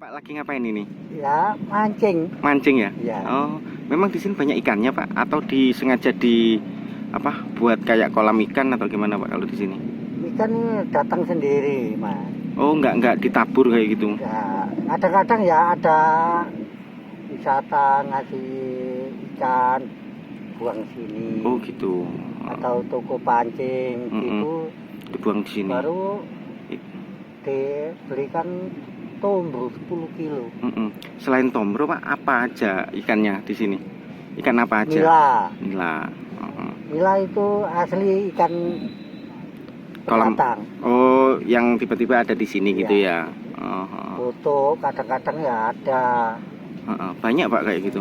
Pak lagi ngapain ini? Ya, mancing. Mancing ya? Ya, Oh, memang di sini banyak ikannya Pak? Atau disengaja buat kayak kolam ikan atau gimana Pak kalau di sini? ikan datang sendiri, Mas. Oh, nggak ditabur kayak gitu? Ya, kadang-kadang ya ada wisata ngasih ikan buang sini. Oh gitu. Atau toko pancing gitu, Dibuang di sini. baru dibelikan tombro 10 kilo. Selain tombro Pak, apa aja ikannya di sini? Ikan apa aja? Nila. Nila. Nila itu asli ikan Kolam. pendatang. Oh, yang tiba-tiba ada di sini gitu ya? Foto kadang-kadang ya ada. Banyak Pak kayak gitu?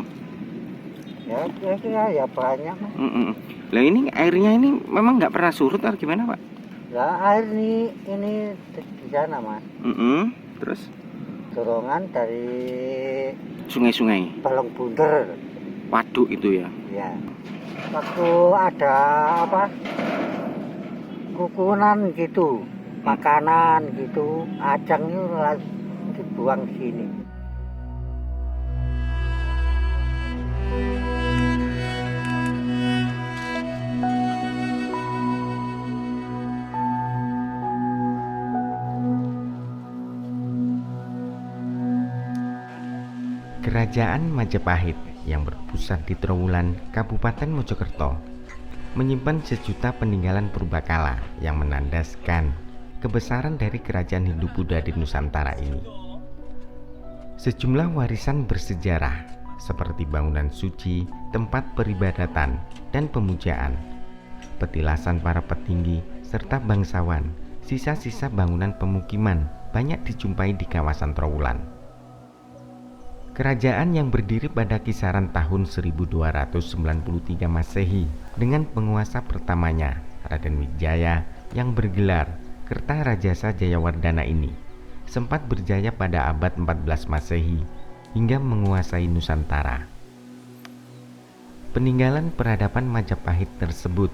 Ya, kira-kira ya banyak. Lah ini airnya ini memang nggak pernah surut atau gimana Pak? Ya, air ini di sana, Mas. Terus Dorongan dari sungai-sungai, Balong Bunder. waduk itu ya? Ya. Waktu ada apa? Kukunan gitu, makanan gitu, ajang itu langsung dibuang sini. Kerajaan Majapahit yang berpusat di Trowulan, Kabupaten Mojokerto, menyimpan sejuta peninggalan purbakala yang menandaskan kebesaran dari kerajaan Hindu-Buddha di Nusantara ini. Sejumlah warisan bersejarah seperti bangunan suci, tempat peribadatan dan pemujaan, petilasan para petinggi serta bangsawan, sisa-sisa bangunan pemukiman banyak dijumpai di kawasan Trowulan. Kerajaan yang berdiri pada kisaran tahun 1293 Masehi dengan penguasa pertamanya Raden Wijaya yang bergelar Kertarajasa Jayawardana ini sempat berjaya pada abad 14 Masehi hingga menguasai Nusantara. Peninggalan peradaban Majapahit tersebut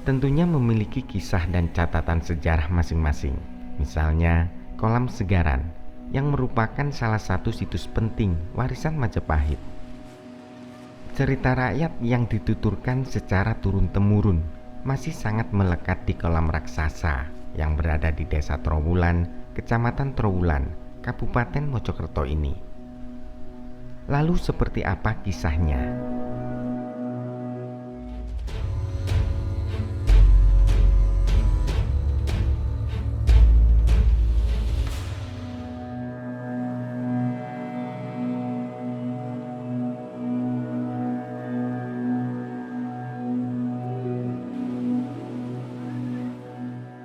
tentunya memiliki kisah dan catatan sejarah masing-masing. Misalnya Kolam Segaran yang merupakan salah satu situs penting warisan Majapahit. Cerita rakyat yang dituturkan secara turun-temurun masih sangat melekat di kolam raksasa yang berada di Desa Trowulan, Kecamatan Trowulan, Kabupaten Mojokerto ini. Lalu seperti apa kisahnya?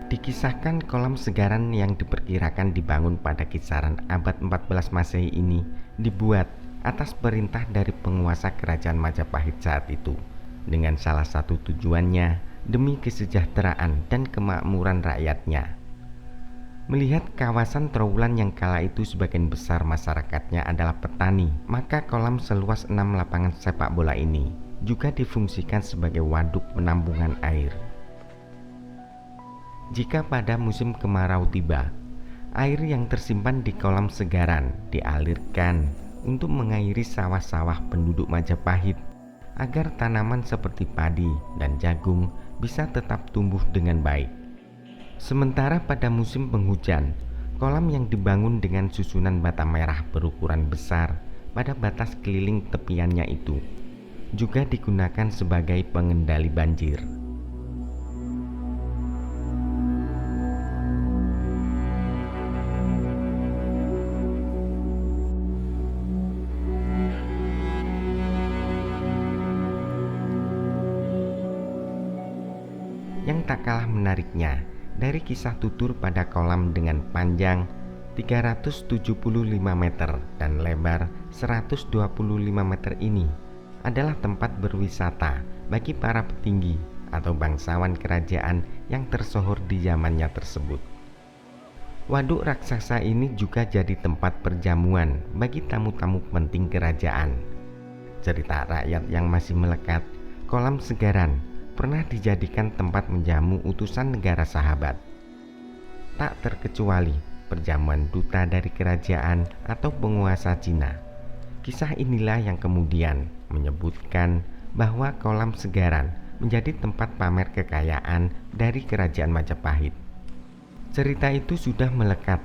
Dikisahkan kolam Segaran yang diperkirakan dibangun pada kisaran abad 14 Masehi ini dibuat atas perintah dari penguasa kerajaan Majapahit saat itu, dengan salah satu tujuannya demi kesejahteraan dan kemakmuran rakyatnya. Melihat kawasan Trowulan yang kala itu sebagian besar masyarakatnya adalah petani, maka kolam seluas 6 lapangan sepak bola ini juga difungsikan sebagai waduk penampungan air. Jika pada musim kemarau tiba, air yang tersimpan di kolam Segaran dialirkan untuk mengairi sawah-sawah penduduk Majapahit agar tanaman seperti padi dan jagung bisa tetap tumbuh dengan baik. Sementara pada musim penghujan, kolam yang dibangun dengan susunan bata merah berukuran besar pada batas keliling tepiannya itu juga digunakan sebagai pengendali banjir. Yang tak kalah menariknya dari kisah tutur pada kolam dengan panjang 375 meter dan lebar 125 meter ini adalah tempat berwisata bagi para petinggi atau bangsawan kerajaan yang tersohor di zamannya tersebut. Waduk raksasa ini juga jadi tempat perjamuan bagi tamu-tamu penting kerajaan. Cerita rakyat yang masih melekat, kolam Segaran pernah dijadikan tempat menjamu utusan negara sahabat. Tak terkecuali perjamuan duta dari kerajaan atau penguasa Cina. Kisah inilah yang kemudian menyebutkan bahwa kolam Segaran menjadi tempat pamer kekayaan dari kerajaan Majapahit. Cerita itu sudah melekat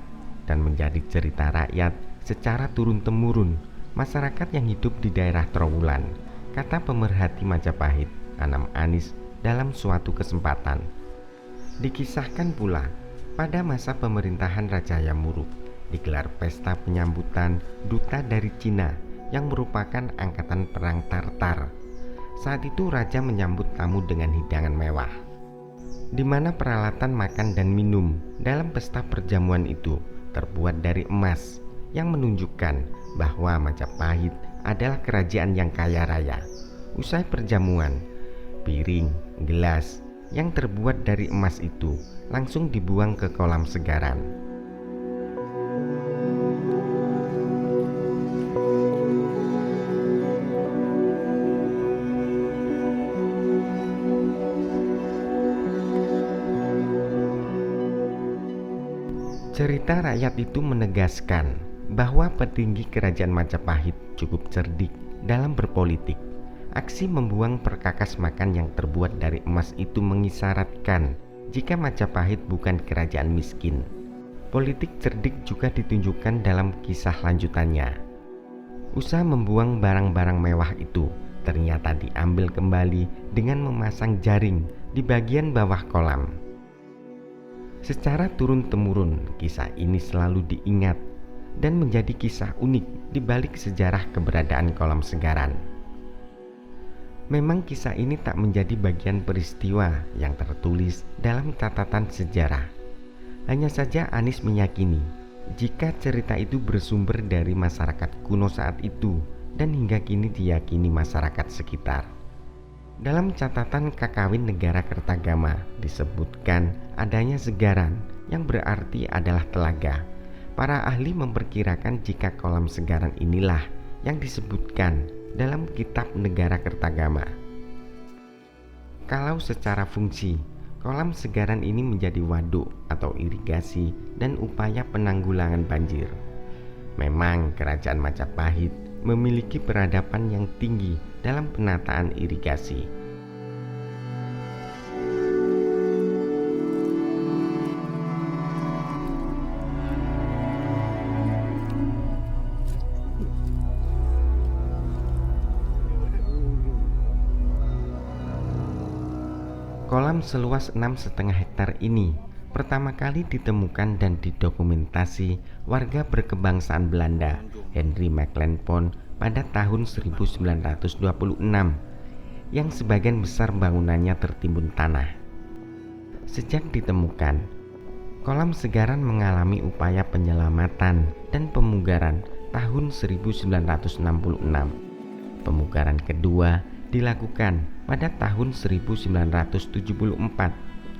dan menjadi cerita rakyat secara turun-temurun masyarakat yang hidup di daerah Trowulan, kata pemerhati Majapahit, Anam Anis, dalam suatu kesempatan. Dikisahkan pula, pada masa pemerintahan Raja Yamuruk, digelar pesta penyambutan duta dari Cina yang merupakan angkatan perang Tartar. Saat itu raja menyambut tamu dengan hidangan mewah, di mana peralatan makan dan minum dalam pesta perjamuan itu terbuat dari emas, yang menunjukkan bahwa Majapahit adalah kerajaan yang kaya raya. Usai perjamuan, piring, gelas yang terbuat dari emas itu langsung dibuang ke kolam Segaran. Cerita rakyat itu menegaskan bahwa petinggi kerajaan Majapahit cukup cerdik dalam berpolitik. Aksi membuang perkakas makan yang terbuat dari emas itu mengisyaratkan jika Majapahit bukan kerajaan miskin. Politik cerdik juga ditunjukkan dalam kisah lanjutannya. Usaha membuang barang-barang mewah itu ternyata diambil kembali dengan memasang jaring di bagian bawah kolam. Secara turun-temurun, kisah ini selalu diingat dan menjadi kisah unik di balik sejarah keberadaan kolam Segaran. Memang kisah ini tak menjadi bagian peristiwa yang tertulis dalam catatan sejarah. Hanya saja Anis meyakini jika cerita itu bersumber dari masyarakat kuno saat itu dan hingga kini diyakini masyarakat sekitar. Dalam catatan Kakawin Negara Kertagama disebutkan adanya Segaran yang berarti adalah telaga. Para ahli memperkirakan jika kolam Segaran inilah yang disebutkan dalam kitab Negara Kertagama. Kalau secara fungsi, kolam Segaran ini menjadi waduk atau irigasi dan upaya penanggulangan banjir. Memang kerajaan Majapahit memiliki peradaban yang tinggi dalam penataan irigasi. Kolam seluas 6,5 hektar ini pertama kali ditemukan dan didokumentasi warga berkebangsaan Belanda Henry Mecklenburg pada tahun 1926, yang sebagian besar bangunannya tertimbun tanah. Sejak ditemukan, kolam Segaran mengalami upaya penyelamatan dan pemugaran tahun 1966. Pemugaran kedua dilakukan pada tahun 1974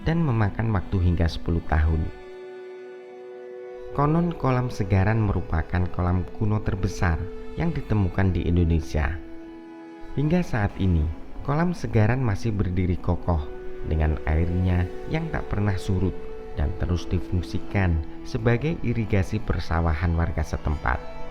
dan memakan waktu hingga 10 tahun. Konon kolam Segaran merupakan kolam kuno terbesar yang ditemukan di Indonesia. Hingga saat ini, kolam Segaran masih berdiri kokoh dengan airnya yang tak pernah surut dan terus difungsikan sebagai irigasi persawahan warga setempat.